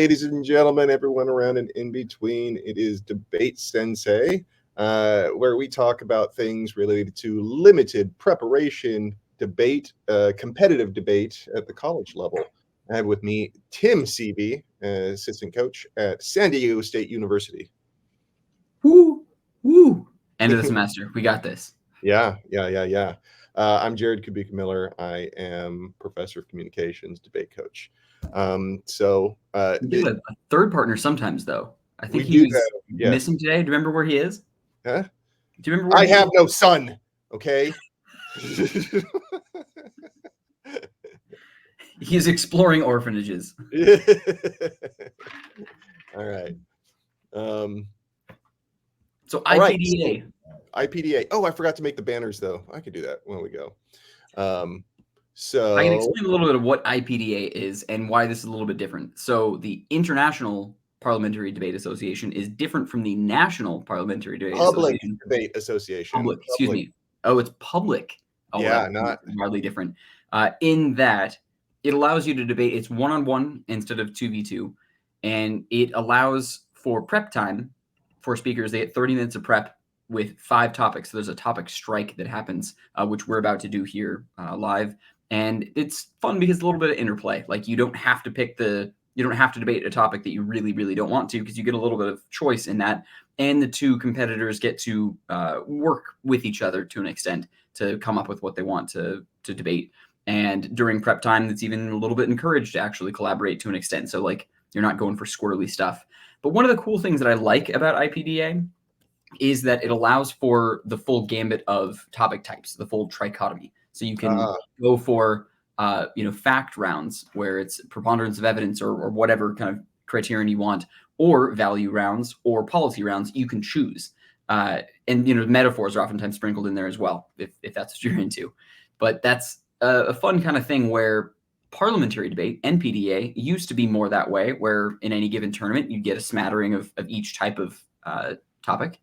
Ladies and gentlemen, everyone around and in between, it is DebateSensei, where we talk about things related to limited preparation debate, competitive debate at the college level. I have with me Tim Seavey, assistant coach at San Diego State University. Woo! End of the semester. We got this. Yeah. I'm Jared Kubicka-Miller. I am professor of communications, debate coach. We do a third partner sometimes, though. I think he's missing today. Do you remember where he is? Huh? Do you remember where I have no son, okay? He's exploring orphanages. All right. So IPDA. IPDA. Oh, I forgot to make the banners, though. I could do that when we go. So I can explain a little bit of what IPDA is and why this is a little bit different. So the International Parliamentary Debate Association is different from the National Parliamentary Debate Association. Debate Association. Public. Excuse me. Oh, it's public. Oh, yeah, not wildly different. In that it allows you to debate. It's 1-on-1 instead of 2v2, and it allows for prep time for speakers. They get 30 minutes of prep with 5 topics. So there's a topic strike that happens, which we're about to do here live. And it's fun because it's a little bit of interplay. Like you don't have to debate a topic that you really, really don't want to, because you get a little bit of choice in that. And the two competitors get to work with each other to an extent to come up with what they want to debate. And during prep time, it's even a little bit encouraged to actually collaborate to an extent. So like you're not going for squirrely stuff. But one of the cool things that I like about IPDA is that it allows for the full gambit of topic types, the full trichotomy. So you can go for fact rounds where it's preponderance of evidence or whatever kind of criterion you want, or value rounds or policy rounds. You can choose. And metaphors are oftentimes sprinkled in there as well, if that's what you're into. But that's a fun kind of thing where parliamentary debate, NPDA, used to be more that way, where in any given tournament, you get a smattering of each type of topic.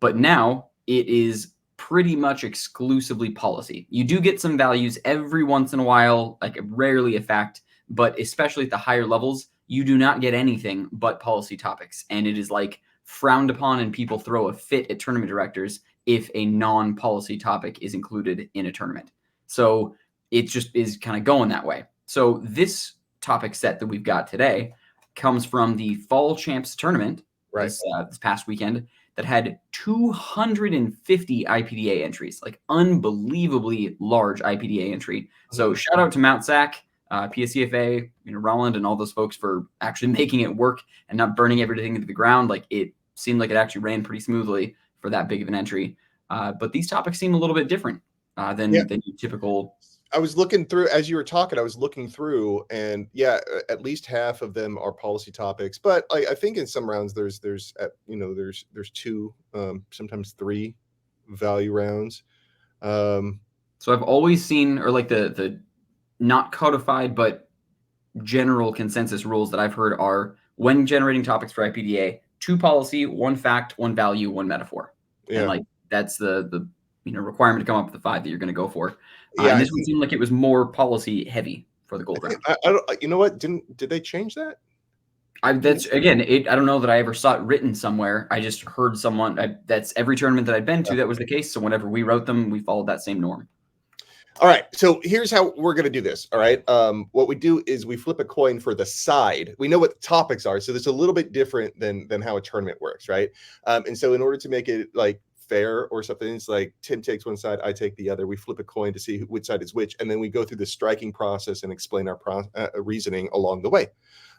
But now it is pretty much exclusively policy. You do get some values every once in a while, like rarely a fact, but especially at the higher levels, you do not get anything but policy topics. And it is like frowned upon, and people throw a fit at tournament directors if a non-policy topic is included in a tournament. So it just is kind of going that way. So this topic set that we've got today comes from the Fall Champs tournament this past weekend that had 250 IPDA entries, like unbelievably large IPDA entry. So shout out to Mount Sac, PSCFA, Roland, and all those folks for actually making it work and not burning everything into the ground. Like it seemed like it actually ran pretty smoothly for that big of an entry. But these topics seem a little bit different than your typical. I was looking through as you were talking. I was looking through, and at least half of them are policy topics. But I think in some rounds there's 2, sometimes 3 value rounds. So I've always seen, or like the not codified but general consensus rules that I've heard are, when generating topics for IPDA, 2 policy, 1 fact, 1 value, 1 metaphor. Yeah. And like that's the requirement to come up with the 5 that you're going to go for. And this one seemed like it was more policy heavy for the gold round. You know what? Did they change that? I don't know that I ever saw it written somewhere. I just heard someone. That's every tournament that I've been to. That was the case. So whenever we wrote them, we followed that same norm. All right. So here's how we're going to do this. All right. What we do is we flip a coin for the side. We know what the topics are, so it's a little bit different than how a tournament works, right? And so in order to make it like fair or something, it's like Tim takes one side, I take the other. We flip a coin to see which side is which, and then we go through the striking process and explain our reasoning along the way.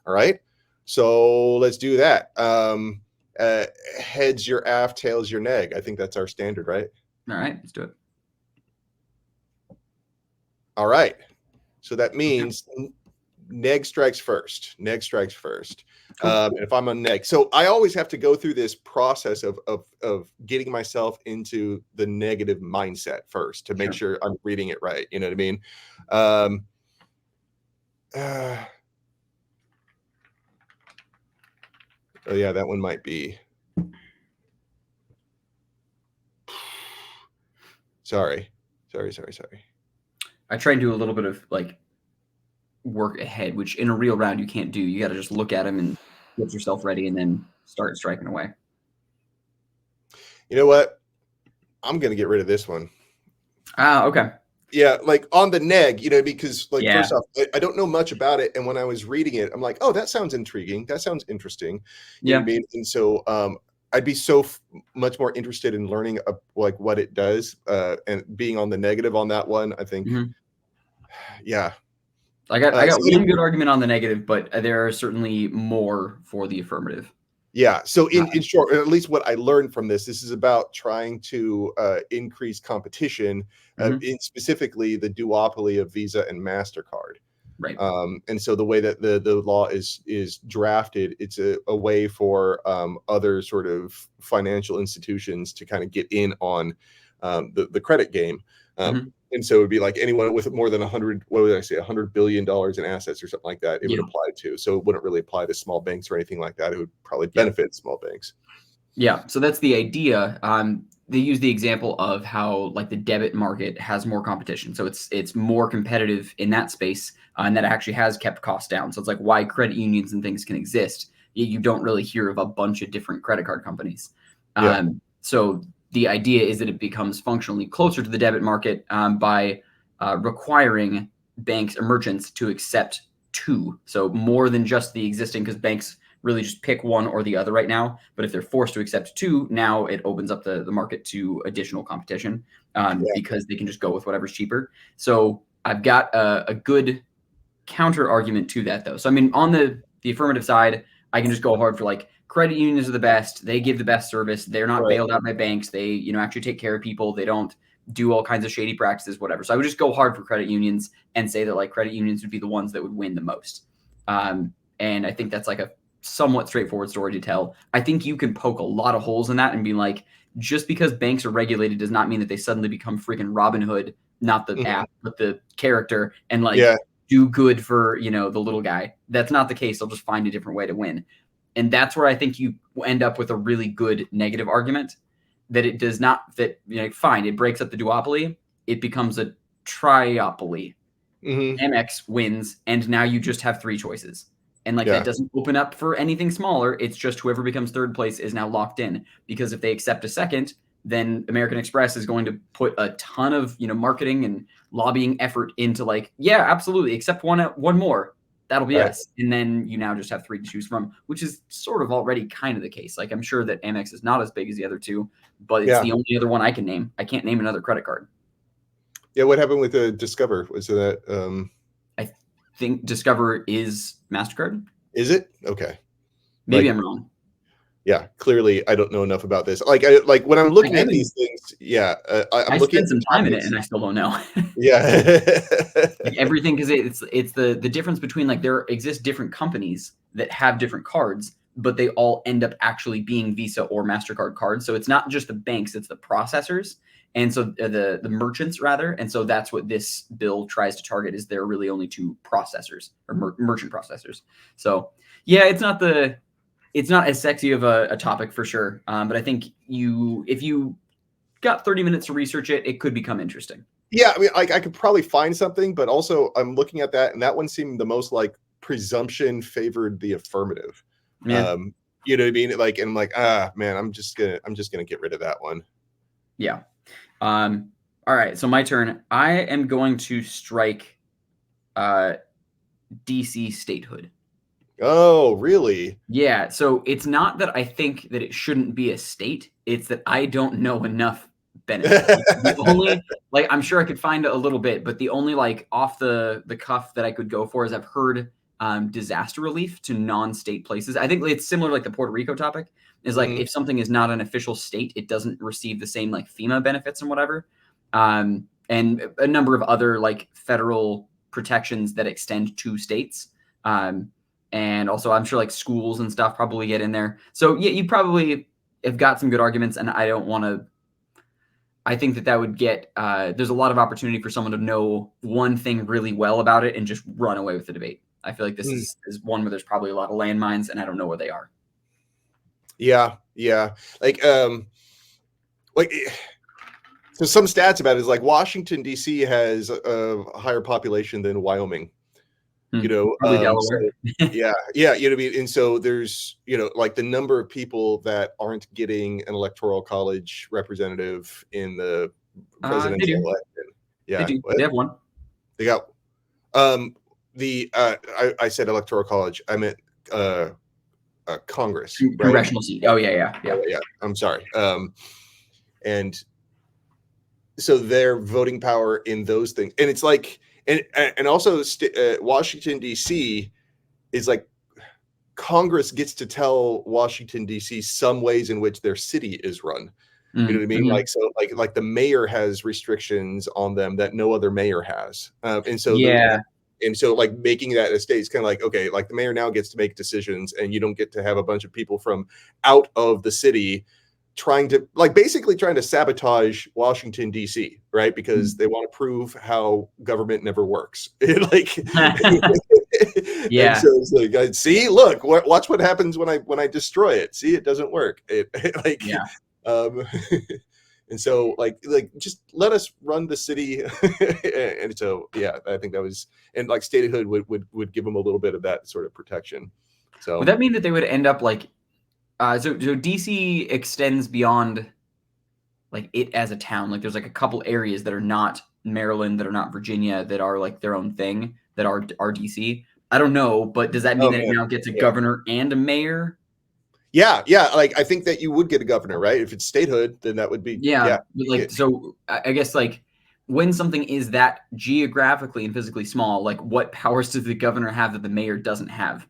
All right. So let's do that. Heads your aft, tails your neg. I think that's our standard, right? All right, let's do it. All right. So that means neg strikes first. Cool. And if I'm on neg, so I always have to go through this process of getting myself into the negative mindset first to make sure I'm reading it right. You know what I mean? Oh yeah, that one might be. Sorry. I try and do a little bit of like work ahead, which in a real round you can't do. You got to just look at them and get yourself ready and then start striking away. You know what? I'm going to get rid of this one. Okay. Yeah, like on the neg, because like Yeah. first off, I don't know much about it, and when I was reading it, I'm like, oh, that sounds intriguing. That sounds interesting. You know what I mean? And so I'd be so much more interested in learning like what it does, and being on the negative on that one. I think, yeah. I got one good argument on the negative, but there are certainly more for the affirmative. Yeah. So in short, or at least what I learned from this is about trying to increase competition, in specifically the duopoly of Visa and MasterCard. Right. And so the way that the law is drafted, it's a way for other sort of financial institutions to kind of get in on the credit game. And so it would be like anyone with more than $100 billion in assets or something like that, it would apply to. So it wouldn't really apply to small banks or anything like that. It would probably benefit small banks. Yeah. So that's the idea. They use the example of how like the debit market has more competition. So it's more competitive in that space, and that actually has kept costs down. So it's like why credit unions and things can exist. You don't really hear of a bunch of different credit card companies. So the idea is that it becomes functionally closer to the debit market by requiring banks or merchants to accept two. So more than just the existing, because banks really just pick one or the other right now. But if they're forced to accept two, now it opens up the market to additional competition because they can just go with whatever's cheaper. So I've got a good counter argument to that, though. So, I mean, on the affirmative side, I can just go hard for like credit unions are the best. They give the best service. They're not bailed out by banks. They, actually take care of people. They don't do all kinds of shady practices, whatever. So I would just go hard for credit unions and say that like credit unions would be the ones that would win the most. And I think that's like a somewhat straightforward story to tell. I think you can poke a lot of holes in that and be like, just because banks are regulated does not mean that they suddenly become freaking Robin Hood, not the app, but the character, and like do good for, the little guy. That's not the case. They'll just find a different way to win. And that's where I think you end up with a really good negative argument that it does not, that, fine, it breaks up the duopoly. It becomes a triopoly. Amex wins, and now you just have three choices. And that doesn't open up for anything smaller. It's just whoever becomes third place is now locked in, because if they accept a second, then American Express is going to put a ton of, marketing and lobbying effort into absolutely, accept one more. That'll be us. And then you now just have three to choose from, which is sort of already kind of the case. Like, I'm sure that Amex is not as big as the other two, but it's the only other one I can name. I can't name another credit card. Yeah. What happened with Discover? Was that? I think Discover is MasterCard. Is it? Okay. Maybe I'm wrong. Yeah, clearly I don't know enough about this. Like when I'm looking at these things, I'm looking spent some time in it and I still don't know. Like everything, because it's the difference between like there exist different companies that have different cards, but they all end up actually being Visa or MasterCard cards. So it's not just the banks, it's the processors. And so the merchants rather. And so that's what this bill tries to target, is there are really only two processors or merchant processors. So yeah, it's not as sexy of a topic for sure. But I think if you got 30 minutes to research it, it could become interesting. Yeah. I mean, I could probably find something, but also I'm looking at that, and that one seemed the most like presumption favored the affirmative. Yeah. You know what I mean? Like, and I'm like, man, I'm just gonna get rid of that one. Yeah. All right. So my turn. I am going to strike DC statehood. Oh, really? Yeah. So it's not that I think that it shouldn't be a state. It's that I don't know enough benefits. The only, I'm sure I could find a little bit, but the only off the cuff that I could go for is I've heard disaster relief to non-state places. I think it's similar like the Puerto Rico topic is if something is not an official state, it doesn't receive the same FEMA benefits and whatever. And a number of other federal protections that extend to states. And also I'm sure schools and stuff probably get in there. So yeah, you probably have got some good arguments, and I don't want to, I think that would get, there's a lot of opportunity for someone to know one thing really well about it and just run away with the debate. I feel like this is one where there's probably a lot of landmines, and I don't know where they are. Yeah. So some stats about it is Washington, D.C. has a higher population than Wyoming. you know, Probably so Delaware. yeah, you know what I mean? And so there's, you know, like the number of people that aren't getting an electoral college representative in the They presidential do. election. They Yeah, do. what? They have one. They got I said electoral college. I meant Congress, right? Congressional seat. Oh yeah. Yeah. I'm sorry. And so their voting power in those things, and it's like, and also Washington D.C. is like Congress gets to tell Washington D.C. some ways in which their city is run. You know what I mean? Like, so like the mayor has restrictions on them that no other mayor has, and so Yeah. and so like making that a state is kind of like, okay, like the mayor now gets to make decisions, and you don't get to have a bunch of people from out of the city trying to basically trying to sabotage Washington D.C., right? Because they want to prove how government never works. Like and Yeah. so it's like, see, look, watch what happens when I destroy it. See, it doesn't work. Like Yeah. um and so like just let us run the city. And so yeah, I think that was, and like statehood would give them a little bit of that sort of protection. So Would that mean that they would end up like so DC extends beyond like it as a town? Like there's like a couple areas that are not Maryland, that are not Virginia, that are like their own thing, that are DC. I don't know, but does that mean oh that it man, now gets a yeah. governor and a mayor? Yeah, like I think that you would get a governor, right? If it's statehood, then that would be Yeah. But like so I guess like when something is that geographically and physically small, like what powers does the governor have that the mayor doesn't have?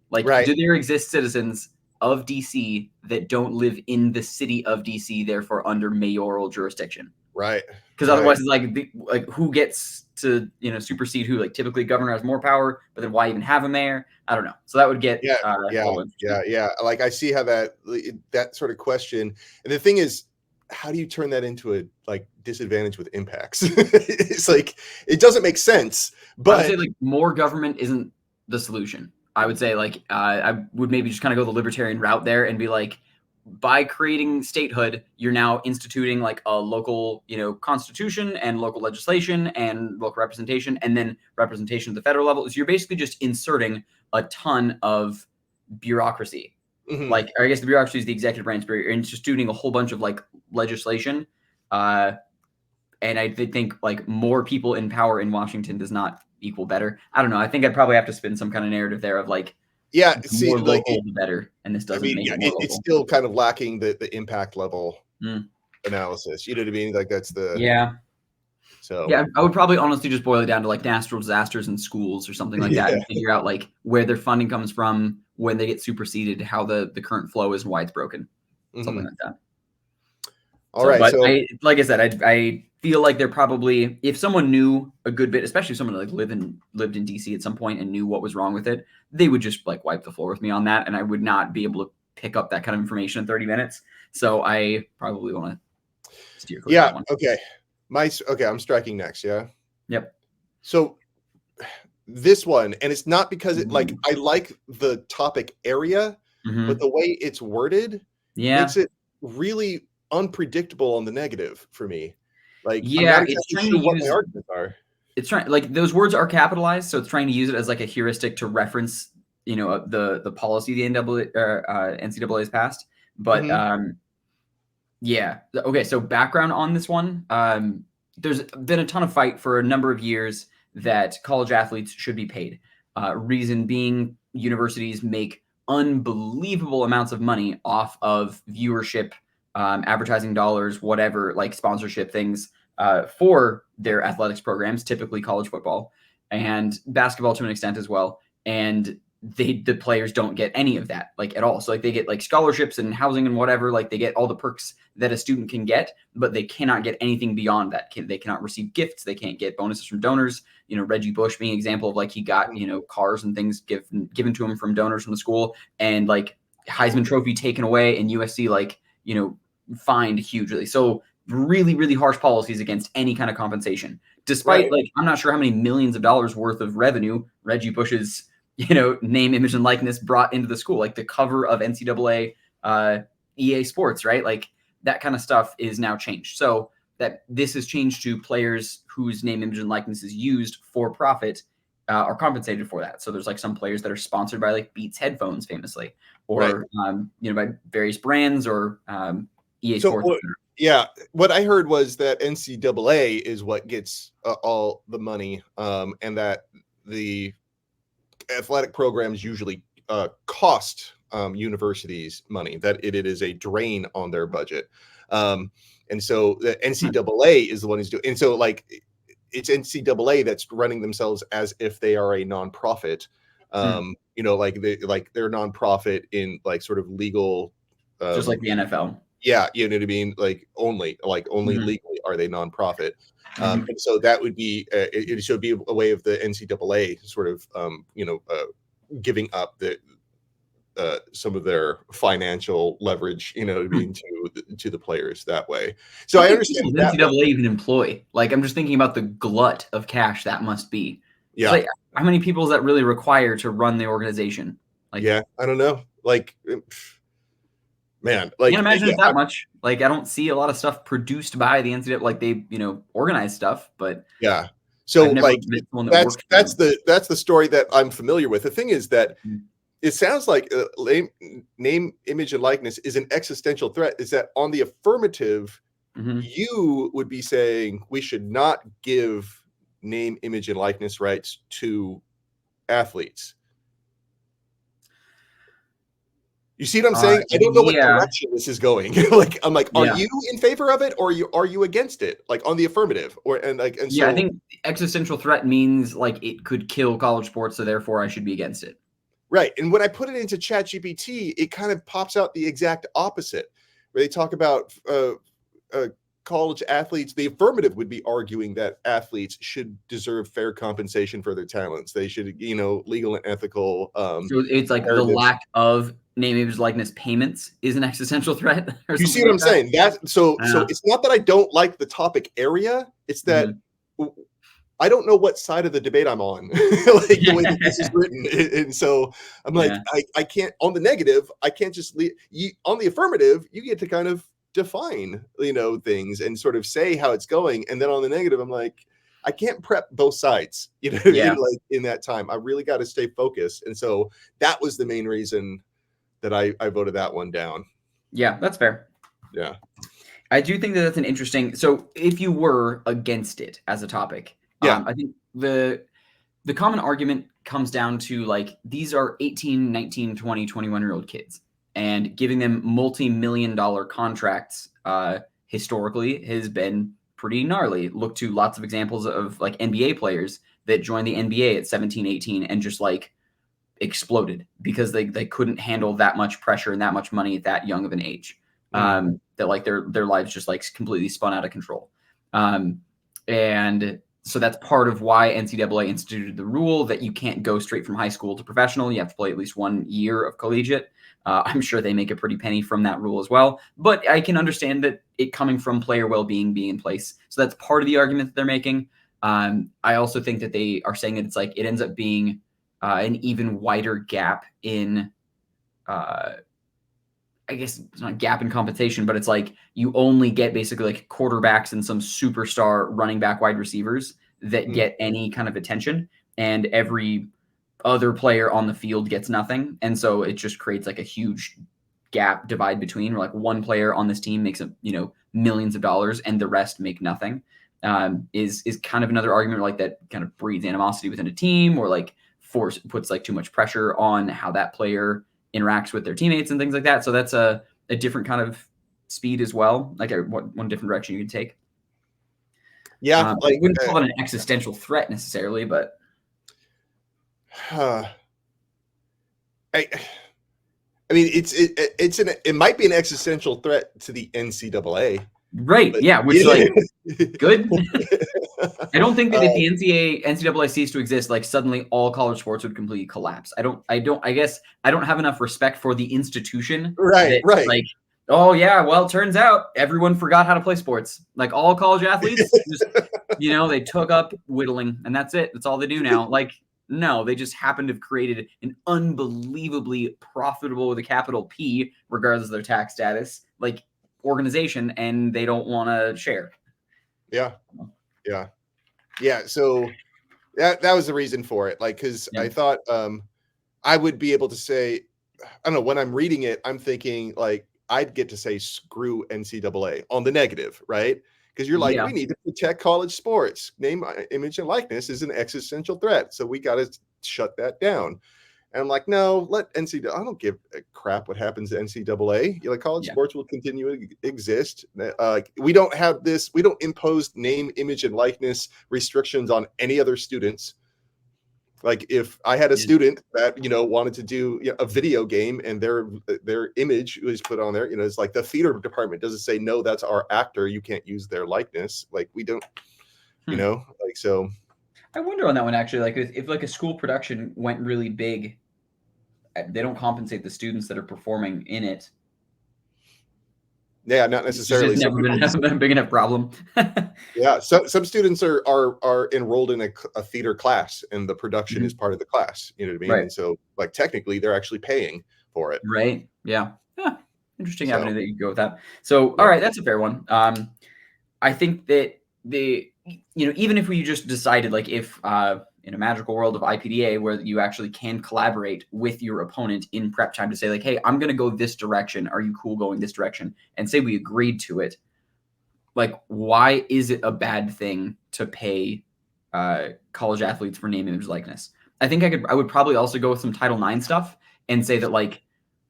Like, right. do there exist citizens of DC that don't live in the city of DC, therefore under mayoral jurisdiction? Right. Because otherwise, it's like who gets to supersede who? Like typically, governor has more power, but then why even have a mayor? I don't know. So that would get a little interesting. Yeah. Like I see how that sort of question, and the thing is, how do you turn that into a like disadvantage with impacts? It's like it doesn't make sense. But I would say like more government isn't the solution. I would say like I would maybe just kind of go the libertarian route there and be like, by creating statehood, you're now instituting like a local, constitution and local legislation and local representation, and then representation at the federal level. So you're basically just inserting a ton of bureaucracy. Like, or I guess the bureaucracy is the executive branch, but you're instituting a whole bunch of like legislation. And I think like more people in power in Washington does not equal better. I don't know. I think I'd probably have to spin some kind of narrative there of like, yeah, the see, more like local, the better. And this doesn't make it more local. It's still kind of lacking the impact level analysis. You know what I mean? Like that's the So yeah, I would probably honestly just boil it down to like natural disasters in schools or something like that, and figure out like where their funding comes from, when they get superseded, how the current flow is, and why it's broken, something like that. All right. So like I said, I feel like they're probably, if someone knew a good bit, especially if someone like lived in DC at some point and knew what was wrong with it, they would just like wipe the floor with me on that, and I would not be able to pick up that kind of information in 30 minutes. So I probably want to steer clear of that one. Okay. I'm striking next. Yeah. Yep. So this one, and it's not because it like I like the topic area, but the way it's worded makes it really unpredictable on the negative for me. Like, I'm not exactly sure what my arguments are. It's trying, like, those words are capitalized, so it's trying to use it as like a heuristic to reference, the policy the NCAA has passed. But yeah, okay. So background on this one, there's been a ton of fight for a number of years that college athletes should be paid. Reason being, universities make unbelievable amounts of money off of viewership, advertising dollars, whatever, like sponsorship things, for their athletics programs, typically college football and basketball to an extent as well. And the players don't get any of that, like, at all. So like they get like scholarships and housing and whatever, like they get all the perks that a student can get, but they cannot get anything beyond that. They cannot receive gifts. They can't get bonuses from donors. Reggie Bush being an example of like, he got, cars and things given to him from donors from the school, and like Heisman Trophy taken away, and USC like, fined hugely. So really, really harsh policies against any kind of compensation, despite like, I'm not sure how many millions of dollars worth of revenue Reggie Bush's, name, image, and likeness brought into the school, like the cover of NCAA, EA Sports, right? Like that kind of stuff is now changed. So that this has changed to players whose name, image, and likeness is used for profit are compensated for that. So there's like some players that are sponsored by like Beats headphones, famously, or by various brands, or EA Sports. Yeah, what I heard was that NCAA is what gets all the money, and that the athletic programs usually cost universities money, that it is a drain on their budget. And so the NCAA is the one who's doing, and so like it's NCAA that's running themselves as if they are a nonprofit. Like they're nonprofit in like sort of legal, just like the NFL. Yeah, you know what I mean? Like only legally are they nonprofit. And so that would be it should be a way of the NCAA sort of giving up the some of their financial leverage, to the players that way. So I understand that NCAA even employ. Like, I'm just thinking about the glut of cash that must be. Yeah. Like, how many people is that really require to run the organization? Like, yeah, I don't know. Like, man, like, I can't imagine it's that much. Like, I don't see a lot of stuff produced by the NCAA. Like, they, organize stuff, but yeah. So like that's the story that I'm familiar with. The thing is that it sounds like name, image, and likeness is an existential threat. Is that on the affirmative, you would be saying we should not give name, image, and likeness rights to athletes. You see what I'm saying? I don't know what direction this is going. Like, I'm like, are you in favor of it, or are you against it? Like on the affirmative, I think existential threat means like it could kill college sports, so therefore I should be against it. Right. And when I put it into ChatGPT, it kind of pops out the exact opposite, where they talk about college athletes. The affirmative would be arguing that athletes should deserve fair compensation for their talents. They should, legal and ethical. So it's like the lack of name, image, likeness payments is an existential threat. You see what I'm saying? So it's not that I don't like the topic area. It's that I don't know what side of the debate I'm on, like the way that this is written. And so I'm like, I can't, on the negative, I can't just leave you. On the affirmative, you get to kind of define, things and sort of say how it's going. And then on the negative, I'm like, I can't prep both sides, like in that time. I really got to stay focused. And so that was the main reason that I voted that one down. Yeah, that's fair. Yeah. I do think that that's an interesting, so if you were against it as a topic, I think the common argument comes down to like, these are 18, 19, 20, 21-year-old kids, and giving them multi-million-dollar contracts historically has been pretty gnarly. Look to lots of examples of like NBA players that joined the NBA at 17, 18 and just like exploded because they couldn't handle that much pressure and that much money at that young of an age. That like their lives just like completely spun out of control. And so that's part of why NCAA instituted the rule that you can't go straight from high school to professional. You have to play at least 1 year of collegiate. I'm sure they make a pretty penny from that rule as well. But I can understand that it coming from player well-being being in place. So that's part of the argument that they're making. I also think that they are saying that it's like it ends up being an even wider gap in I guess it's not a gap in compensation, but it's like you only get basically like quarterbacks and some superstar running back wide receivers that get any kind of attention, and every other player on the field gets nothing. And so it just creates like a huge gap divide between where like one player on this team makes millions of dollars and the rest make nothing. Is kind of another argument like that kind of breeds animosity within a team, or like puts like too much pressure on how that player interacts with their teammates and things like that. So that's a different kind of speed as well, like one different direction you can take. Yeah, I wouldn't call it an existential threat necessarily, but I mean, it might be an existential threat to the NCAA. Right. But, yeah. Which like good. I don't think that if the NCAA ceased to exist, like suddenly all college sports would completely collapse. I guess I don't have enough respect for the institution. Right. Like, oh yeah, well, it turns out everyone forgot how to play sports. Like all college athletes just, they took up whittling and that's it. That's all they do now. Like, no, they just happen to have created an unbelievably profitable with a capital P, regardless of their tax status, like organization, and they don't want to share. Yeah. So that was the reason for it. Like, because Yeah. I thought I would be able to say, I don't know, when I'm reading it, I'm thinking like I'd get to say screw NCAA on the negative, right? Because you're like, Yeah. we need to protect college sports. Name, image, and likeness is an existential threat. So we got to shut that down. And I'm like, no, let NCAA. I don't give a crap what happens to NCAA. You know, college Yeah. sports will continue to exist. We don't have this. We don't impose name, image, and likeness restrictions on any other students. Like if I had a student that wanted to do a video game and their image was put on there, it's like the theater department doesn't say no, that's our actor. You can't use their likeness. Like we don't, like so. I wonder on that one actually. Like if like a school production went really big, they don't compensate the students that are performing in it. Yeah, not necessarily. It's never been a big enough problem. Yeah, so some students are enrolled in a theater class, and the production is part of the class. You know what I mean? Right. And so, like technically, they're actually paying for it. Right. Yeah. Interesting So, avenue that you go with that. So, all right, that's a fair one. I think that even if we just decided, like, if in a magical world of IPDA where you actually can collaborate with your opponent in prep time to say, like, hey, I'm going to go this direction. Are you cool going this direction? And say we agreed to it. Like, why is it a bad thing to pay college athletes for name, image, likeness? I think I would probably also go with some Title IX stuff and say that, like,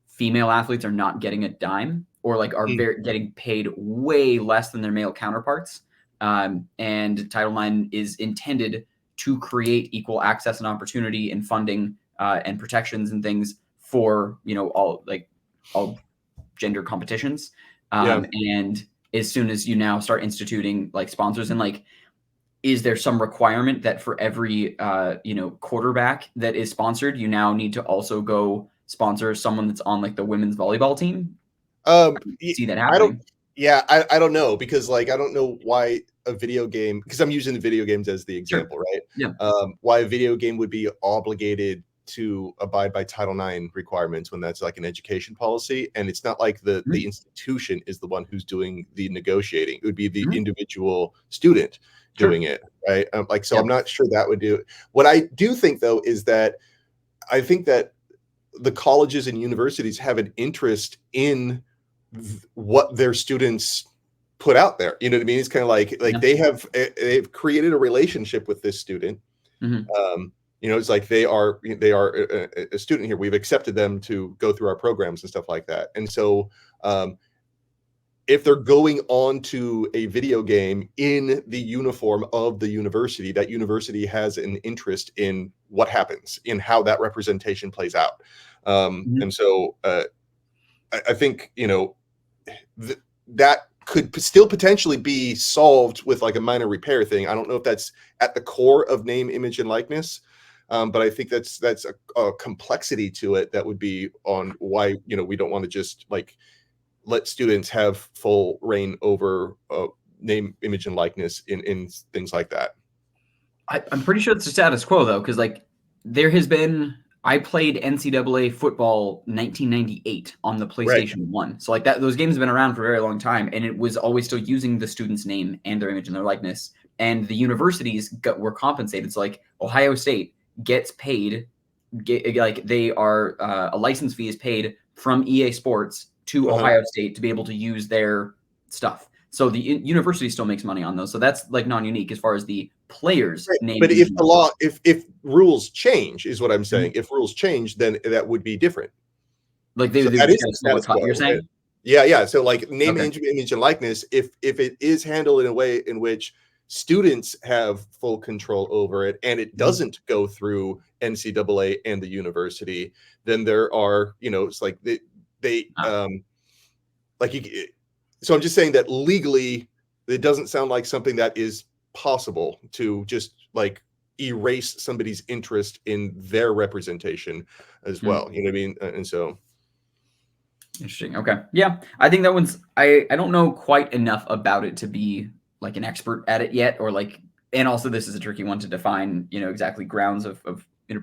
female athletes are not getting a dime or like are getting paid way less than their male counterparts. And Title IX is intended to create equal access and opportunity and funding and protections and things for, all gender competitions. And as soon as you now start instituting like sponsors and like, is there some requirement that for every, quarterback that is sponsored, you now need to also go sponsor someone that's on like the women's volleyball team? See that happening. I don't know, because like I don't know why a video game, because I'm using the video games as the example, right? Yeah. Why a video game would be obligated to abide by Title IX requirements when that's like an education policy, and it's not like the institution is the one who's doing the negotiating. It would be the individual student doing it, right? I'm not sure that would do it. What I do think though is that I think that the colleges and universities have an interest in what their students put out there. You know what I mean? It's kind of like they've created a relationship with this student. It's like they are a student here. We've accepted them to go through our programs and stuff like that. And so if they're going on to a video game in the uniform of the university, that university has an interest in what happens, in how that representation plays out. And so I think, that could still potentially be solved with like a minor repair thing. I don't know if that's at the core of name, image, and likeness. But I think that's a complexity to it that would be on why, we don't want to just like let students have full reign over name, image, and likeness in things like that. I'm pretty sure it's the status quo though, because like there has been. I played NCAA football 1998 on the PlayStation 1. So like those games have been around for a very long time, and it was always still using the student's name and their image and their likeness. And the universities were compensated. So like Ohio State gets paid, they are a license fee is paid from EA Sports to Ohio State to be able to use their stuff. So the university still makes money on those. So that's like non-unique as far as the players' name. But if the law, if rules change, is what I'm saying. If rules change, then that would be different. Like that is what you're saying. Yeah. So like name, image, and likeness. If it is handled in a way in which students have full control over it, and it doesn't go through NCAA and the university, then there are, it's like so I'm just saying that legally, it doesn't sound like something that is possible to just like erase somebody's interest in their representation as well. You know what I mean? And so. Interesting. Okay. Yeah. I think that one's, I don't know quite enough about it to be like an expert at it yet, or like, and also this is a tricky one to define, exactly grounds of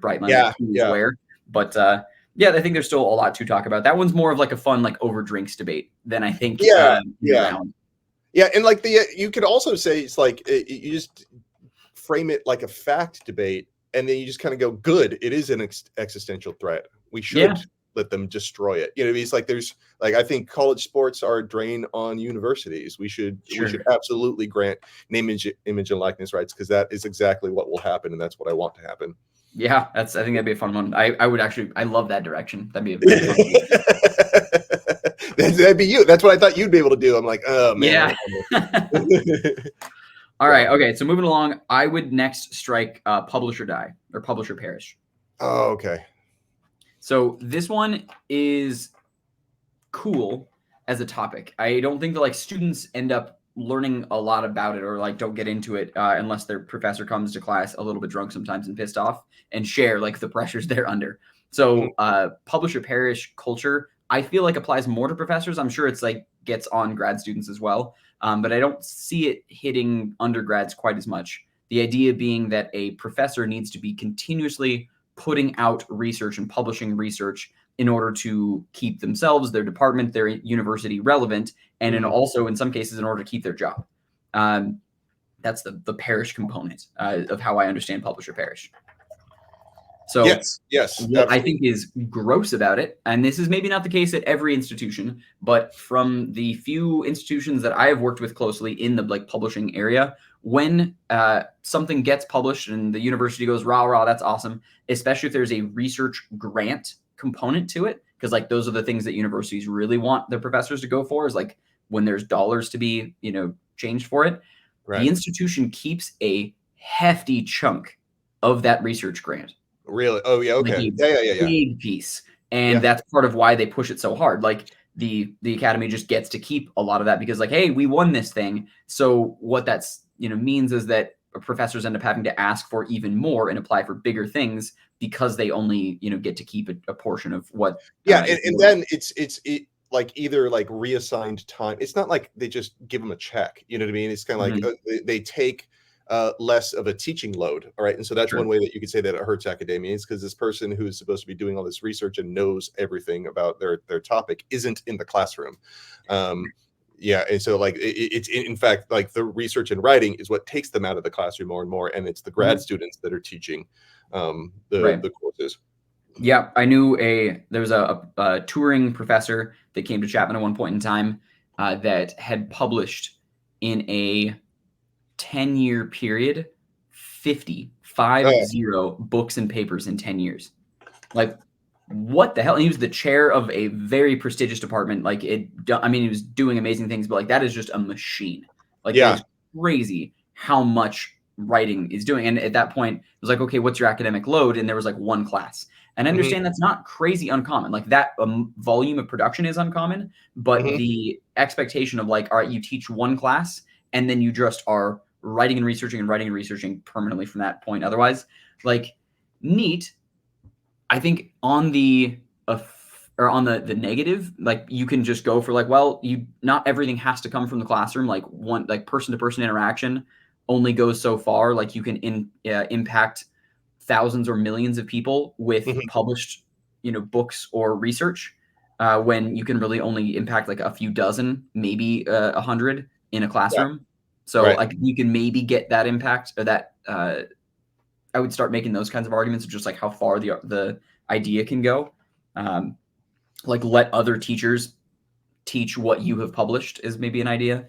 bright line. Where, but, I think there's still a lot to talk about. That one's more of like a fun, like over drinks debate than I think. Yeah. And like you could also say it's like you just frame it like a fact debate, and then you just kind of go, good, it is an existential threat. We should let them destroy it. You know, it's like there's like, I think college sports are a drain on universities. We should absolutely grant name, image and likeness rights, because that is exactly what will happen, and that's what I want to happen. Yeah, I think that'd be a fun one. I would actually, I love that direction. That'd be a very fun one. That'd be you. That's what I thought you'd be able to do. I'm like, oh man. Yeah. All right. Okay. So moving along, I would next strike publish or die, or publish or perish. Oh, okay. So this one is cool as a topic. I don't think that like students end up learning a lot about it, or like don't get into it unless their professor comes to class a little bit drunk sometimes and pissed off and share like the pressures they're under. So publish or perish culture, I feel like applies more to professors. I'm sure it's like gets on grad students as well. But I don't see it hitting undergrads quite as much. The idea being that a professor needs to be continuously putting out research and publishing research in order to keep themselves, their department, their university relevant, and also in some cases in order to keep their job. That's the perish component of how I understand publish or perish. So yes, what I think is gross about it, and this is maybe not the case at every institution, but from the few institutions that I have worked with closely in the like publishing area, when something gets published and the university goes, rah, rah, that's awesome, especially if there's a research grant component to it, because like those are the things that universities really want their professors to go for, is like when there's dollars to be, you know, changed for it. Right. The institution keeps a hefty chunk of that research grant. Really? Oh, yeah. Okay. Like big piece. And that's part of why they push it so hard. Like the academy just gets to keep a lot of that because like, hey, we won this thing. So what that's, you know, means is that professors end up having to ask for even more and apply for bigger things because they only, you know, get to keep a portion of what. Yeah. And then it's like either like reassigned time. It's not like they just give them a check. You know what I mean? It's kind of like they take less of a teaching load. All right. And so that's one way that you could say that it hurts academia, is because this person who is supposed to be doing all this research and knows everything about their topic isn't in the classroom. Yeah. And so like it's in fact, like the research and writing is what takes them out of the classroom more and more. And it's the grad students that are teaching the courses. Yeah. I knew there was a touring professor that came to Chapman at one point in time that had published in a 10-year period 50 books and papers in 10 years. Like, what the hell? And he was the chair of a very prestigious department. Like I mean, he was doing amazing things, but like that is just a machine. Like it's crazy how much writing is doing. And at that point, it was like, okay, what's your academic load? And there was like one class. And I understand that's not crazy uncommon. Like that volume of production is uncommon, but the expectation of like, all right, you teach one class and then you just are writing and researching permanently from that point. Otherwise, like, neat. I think on the negative, like you can just go for like, well, not everything has to come from the classroom. Like one, like person to person interaction only goes so far. Like you can impact thousands or millions of people with published, you know, books or research, when you can really only impact like a few dozen, maybe 100 in a classroom. Yeah. So like you can maybe get that impact, or that I would start making those kinds of arguments of just like how far the idea can go. Like let other teachers teach what you have published is maybe an idea.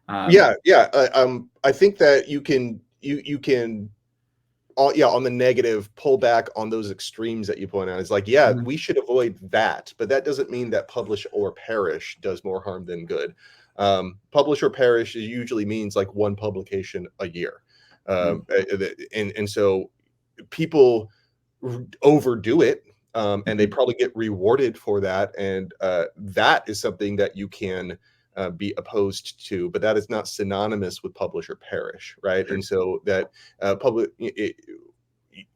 I think that you can on the negative, pull back on those extremes that you point out. It's like, we should avoid that, but that doesn't mean that publish or perish does more harm than good. Publish or perish usually means like one publication a year. And so people overdo it, and they probably get rewarded for that. And that is something that you can be opposed to, but that is not synonymous with publish or perish, right? And so that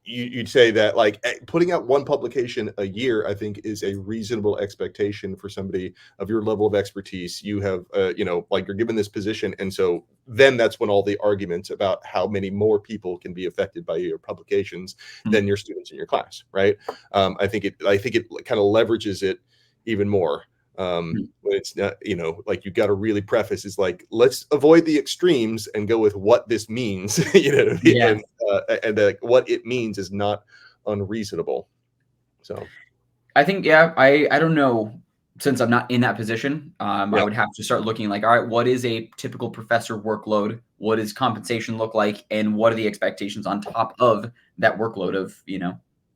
you'd say that like putting out one publication a year, I think, is a reasonable expectation for somebody of your level of expertise. You have, like you're given this position. And so then that's when all the arguments about how many more people can be affected by your publications than your students in your class, right? I think it kind of leverages it even more. When it's not, like you got to really preface is like, let's avoid the extremes and go with what this means, Yeah. and what it means is not unreasonable. So I think, yeah, I don't know, since I'm not in that position, I would have to start looking like, all right, what is a typical professor workload? What does compensation look like? And what are the expectations on top of that workload of,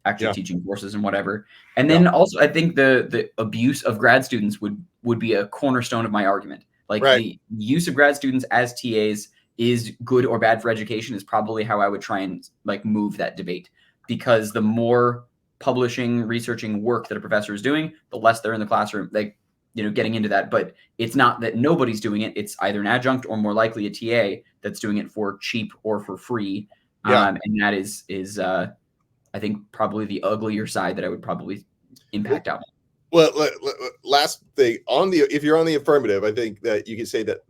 actually teaching courses and whatever. And then also I think the abuse of grad students would be a cornerstone of my argument. Like the use of grad students as TAs is good or bad for education is probably how I would try and like move that debate, because the more publishing, researching work that a professor is doing, the less they're in the classroom, like, getting into that. But it's not that nobody's doing it. It's either an adjunct or more likely a TA that's doing it for cheap or for free. And that is I think probably the uglier side that I would probably impact out. Well, last thing if you're on the affirmative, I think that you can say that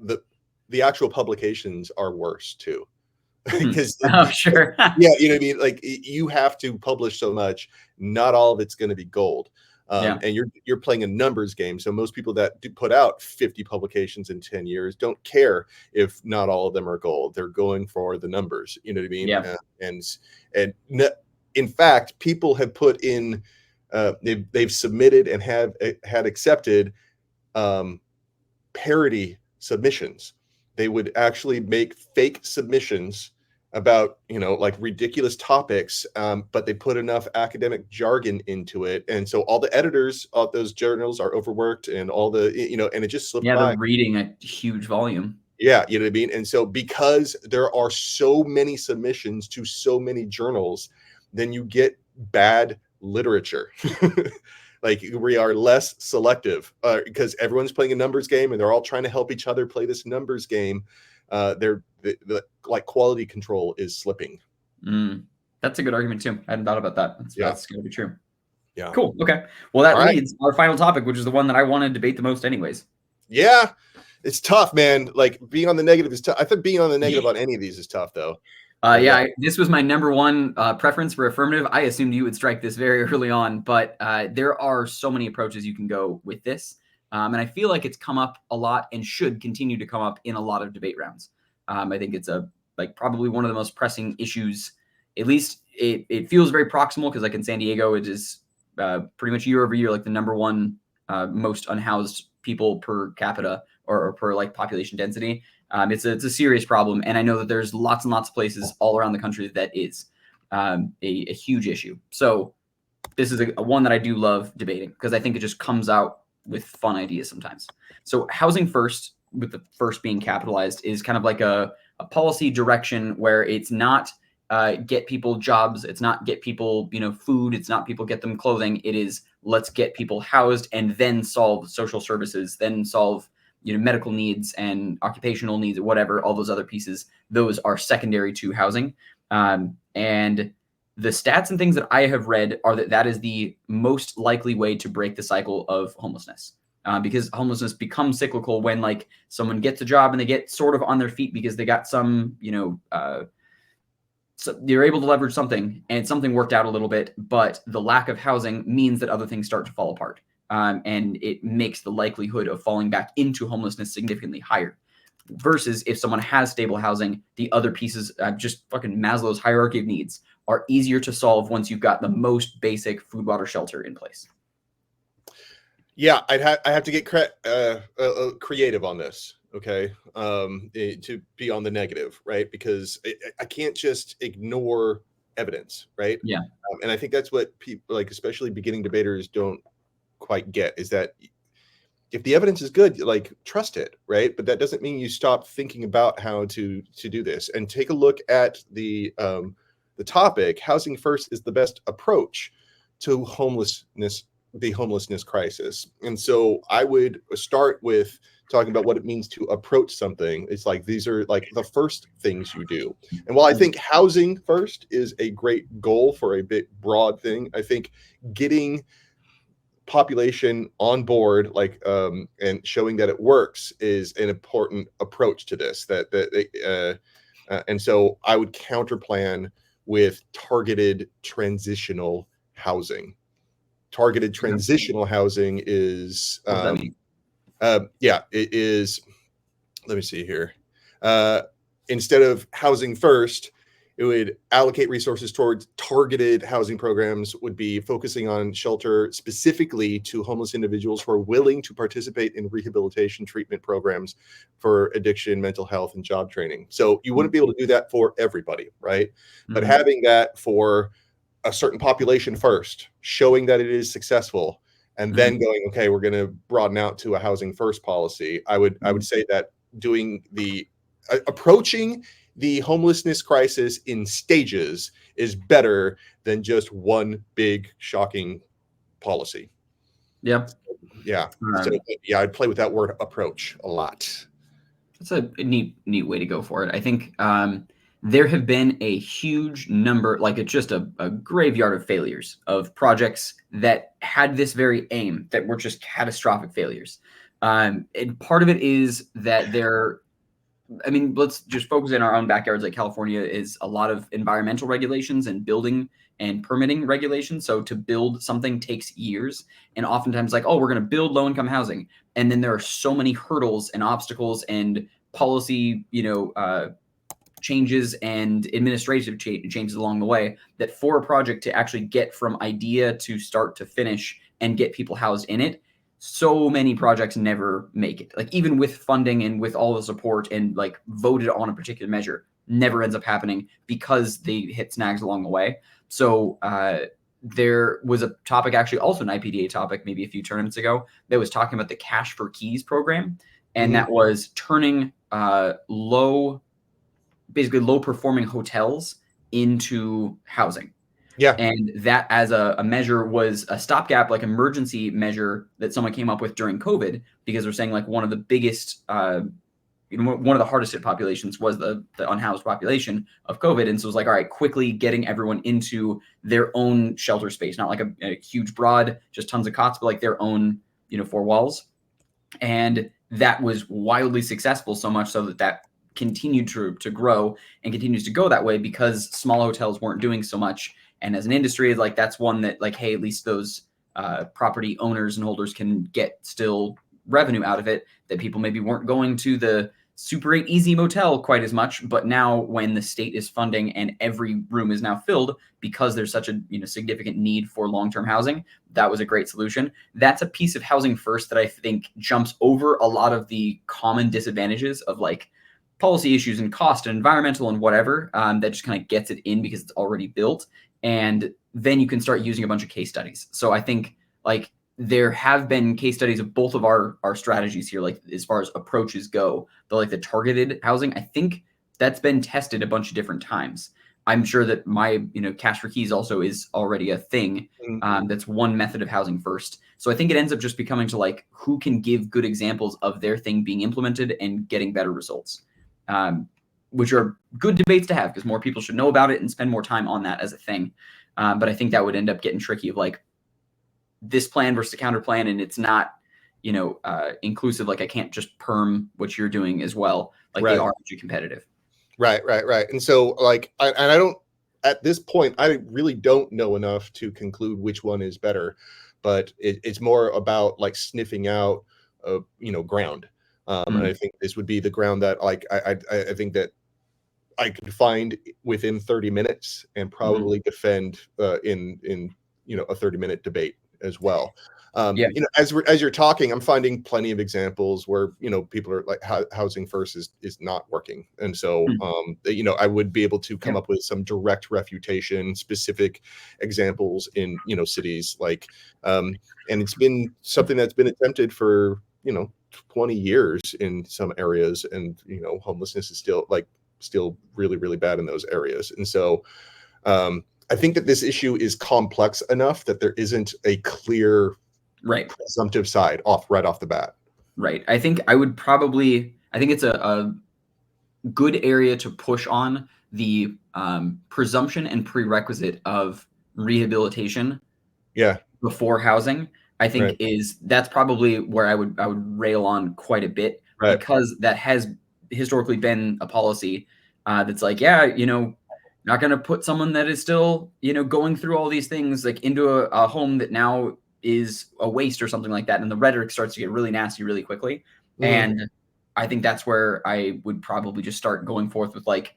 the actual publications are worse too. Because sure. Yeah, you know what I mean? Like you have to publish so much, not all of it's going to be gold. And you're playing a numbers game. So most people that do put out 50 publications in 10 years don't care if not all of them are gold. They're going for the numbers. You know what I mean? Yeah. And in fact, people have put in, they've submitted and have had accepted parody submissions. They would actually make fake submissions about, like ridiculous topics, but they put enough academic jargon into it. And so all the editors of those journals are overworked and all the, and it just slipped by. They're reading a huge volume. Yeah, you know what I mean? And so because there are so many submissions to so many journals, then you get bad literature. Like we are less selective because everyone's playing a numbers game and they're all trying to help each other play this numbers game. The like quality control is slipping. That's a good argument too. I hadn't thought about that. That's going to be true. Yeah. Cool. Okay. Well, that leads our final topic, which is the one that I want to debate the most anyways. Yeah. It's tough, man. Like being on the negative is tough. I think being on the negative on any of these is tough though. This was my number one preference for affirmative. I assumed you would strike this very early on, but there are so many approaches you can go with this. And I feel like it's come up a lot and should continue to come up in a lot of debate rounds. I think it's probably one of the most pressing issues. At least it feels very proximal because like in San Diego, it is pretty much year over year, like the number one most unhoused people per capita or per like population density. It's a serious problem. And I know that there's lots and lots of places all around the country that is a huge issue. So this is a one that I do love debating because I think it just comes out with fun ideas sometimes. So housing first, with the first being capitalized, is kind of like a policy direction where it's not get people jobs. It's not get people, food. It's not people get them clothing. It is let's get people housed and then solve social services, then solve medical needs and occupational needs or whatever, all those other pieces, those are secondary to housing. And the stats and things that I have read are that is the most likely way to break the cycle of homelessness. Because homelessness becomes cyclical when like someone gets a job and they get sort of on their feet because they got some, so they're able to leverage something and something worked out a little bit, but the lack of housing means that other things start to fall apart. And it makes the likelihood of falling back into homelessness significantly higher. Versus if someone has stable housing, the other pieces, just fucking Maslow's hierarchy of needs, are easier to solve once you've got the most basic food, water, shelter in place. Yeah, I have to get creative on this, okay, to be on the negative, right? Because I can't just ignore evidence, right? Yeah. And I think that's what people, like especially beginning debaters, don't quite get, is that if the evidence is good, like trust it, right? But that doesn't mean you stop thinking about how to do this. And take a look at the topic. Housing first is the best approach to homelessness, the homelessness crisis. And so I would start with talking about what it means to approach something. It's like these are like the first things you do. And while I think housing first is a great goal for a bit broad thing, I think getting population on board, like and showing that it works, is an important approach to this. And so I would counterplan with targeted transitional housing. targeted transitional housing is, What does that mean? it is, let me see here. Instead of housing first, it would allocate resources towards targeted housing programs, would be focusing on shelter specifically to homeless individuals who are willing to participate in rehabilitation treatment programs for addiction, mental health, and job training. So you wouldn't be able to do that for everybody, right? But having that for a certain population first, showing that it is successful, and then going, okay, we're going to broaden out to a housing first policy. I would say that doing approaching the homelessness crisis in stages is better than just one big shocking policy. Yeah. So I'd play with that word approach a lot. That's a neat way to go for it. I think there have been a huge number, like it's just a graveyard of failures of projects that had this very aim that were just catastrophic failures. And part of it is that let's just focus in our own backyards. Like California is a lot of environmental regulations and building and permitting regulations. So to build something takes years. And oftentimes like, oh, we're going to build low-income housing. And then there are so many hurdles and obstacles and policy, changes and administrative changes along the way that for a project to actually get from idea to start to finish and get people housed in it, so many projects never make it. Like even with funding and with all the support and like voted on a particular measure, never ends up happening because they hit snags along the way. So there was a topic, actually also an IPDA topic, maybe a few tournaments ago, that was talking about the Cash for Keys program. And that was turning low performing hotels into housing. Yeah. And that as a measure was a stopgap, like emergency measure that someone came up with during COVID, because they're saying like one of the biggest, one of the hardest hit populations was the unhoused population of COVID. And so it was like, all right, quickly getting everyone into their own shelter space, not like a huge broad, just tons of cots, but like their own, 4 walls. And that was wildly successful, so much so that continued to grow and continues to go that way because small hotels weren't doing so much. And as an industry, like that's one that like, hey, at least those property owners and holders can get still revenue out of it, that people maybe weren't going to the Super 8 Easy Motel quite as much. But now when the state is funding and every room is now filled because there's such a significant need for long-term housing, that was a great solution. That's a piece of housing first that I think jumps over a lot of the common disadvantages of like policy issues and cost and environmental and whatever, that just kind of gets it in because it's already built. And then you can start using a bunch of case studies. So I think like there have been case studies of both of our strategies here, like as far as approaches go, but like the targeted housing, I think that's been tested a bunch of different times. I'm sure that my, Cash for Keys also is already a thing. That's one method of housing first. So I think it ends up just becoming to like, who can give good examples of their thing being implemented and getting better results. Which are good debates to have because more people should know about it and spend more time on that as a thing. But I think that would end up getting tricky of like this plan versus a counter plan. And it's not, inclusive. Like I can't just perm what you're doing as well. Like they are actually competitive. Right. And so like, I don't, at this point, I really don't know enough to conclude which one is better, but it's more about like sniffing out, ground. And I think this would be the ground that like, I think that I could find within 30 minutes and probably defend in a 30-minute debate as well. As you're talking, I'm finding plenty of examples where people are like housing first is not working, and so I would be able to come up with some direct refutation, specific examples in cities like, and it's been something that's been attempted for 20 years in some areas, and homelessness is still really, really bad in those areas. And so I think that this issue is complex enough that there isn't a clear presumptive side right off the bat. Right. I think it's a good area to push on the presumption and prerequisite of rehabilitation before housing. I think that's probably where I would rail on quite a bit, because that has historically been a policy that's like, Not going to put someone that is still, going through all these things like into a home that now is a waste or something like that. And the rhetoric starts to get really nasty really quickly. And I think that's where I would probably just start going forth with like,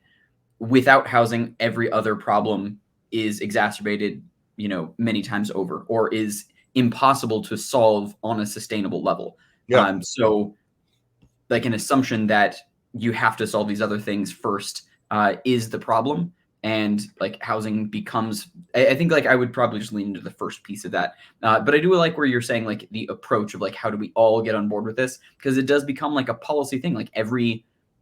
without housing, every other problem is exacerbated, many times over, or is impossible to solve on a sustainable level. So like an assumption that you have to solve these other things first is the problem. And like housing becomes, I think like I would probably just lean into the first piece of that. But I do like where you're saying like the approach of like, how do we all get on board with this? Because it does become like a policy thing. Like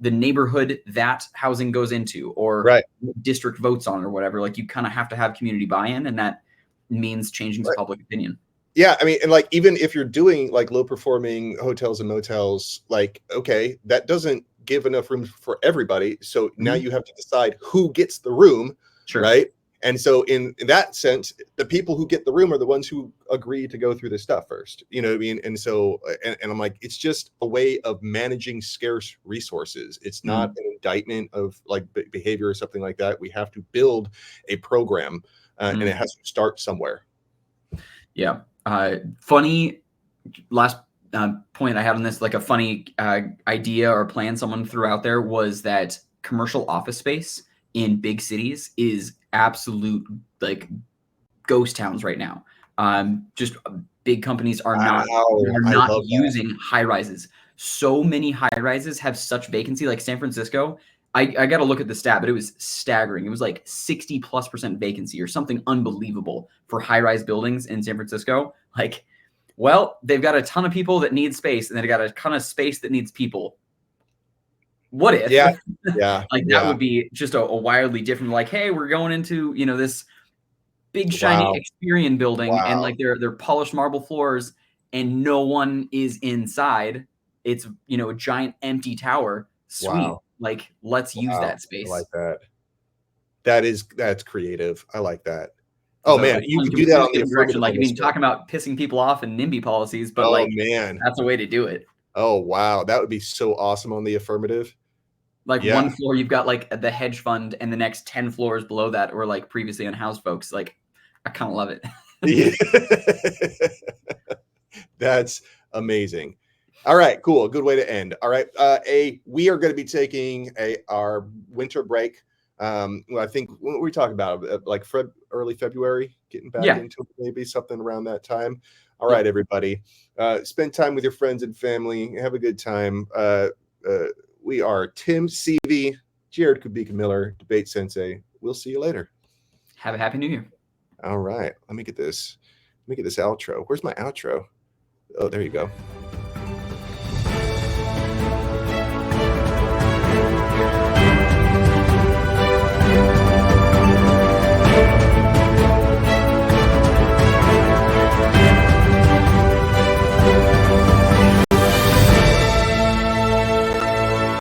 the neighborhood that housing goes into or district votes on or whatever, like you kind of have to have community buy-in, and that means changing some public opinion. Yeah, I mean, and like even if you're doing like low performing hotels and motels, like okay, that doesn't give enough room for everybody. So now you have to decide who gets the room, right? And so in that sense, the people who get the room are the ones who agree to go through this stuff first. You know what I mean? And so, and I'm like, it's just a way of managing scarce resources. It's not an indictment of like behavior or something like that. We have to build a program, and it has to start somewhere. Yeah. Funny last point I had on this, like a funny idea or plan someone threw out there was that commercial office space in big cities is absolute like ghost towns right now. Just big companies are not using high rises. So many high rises have such vacancy, like San Francisco. I got to look at the stat, but it was staggering. It was like 60+% vacancy or something unbelievable for high rise buildings in San Francisco. Like, well, they've got a ton of people that need space, and they've got a ton of space that needs people. What if? Like that would be just a wildly different. Like, hey, we're going into this big shiny Experian building, and like they're polished marble floors, and no one is inside. It's a giant empty tower. Sweet. Like, let's use that space. I like that. That's creative. I like that. Oh man, you can do that on the affirmative. Like, I mean, talking about pissing people off and NIMBY policies, but that's a way to do it. Oh wow, that would be so awesome on the affirmative. Like one floor, you've got like the hedge fund, and the next 10 floors below that were like previously unhoused folks. Like, I kind of love it. That's amazing. All right, cool. Good way to end. All right. We are going to be taking our winter break. Well, I think what we talking about, like early February, getting back into maybe something around that time. All right, everybody. Spend time with your friends and family. Have a good time. We are Tim Seavey, Jared Kubicka-Miller, DebateSensei. We'll see you later. Have a happy New Year. All right. Let me get this outro. Where's my outro? Oh, there you go.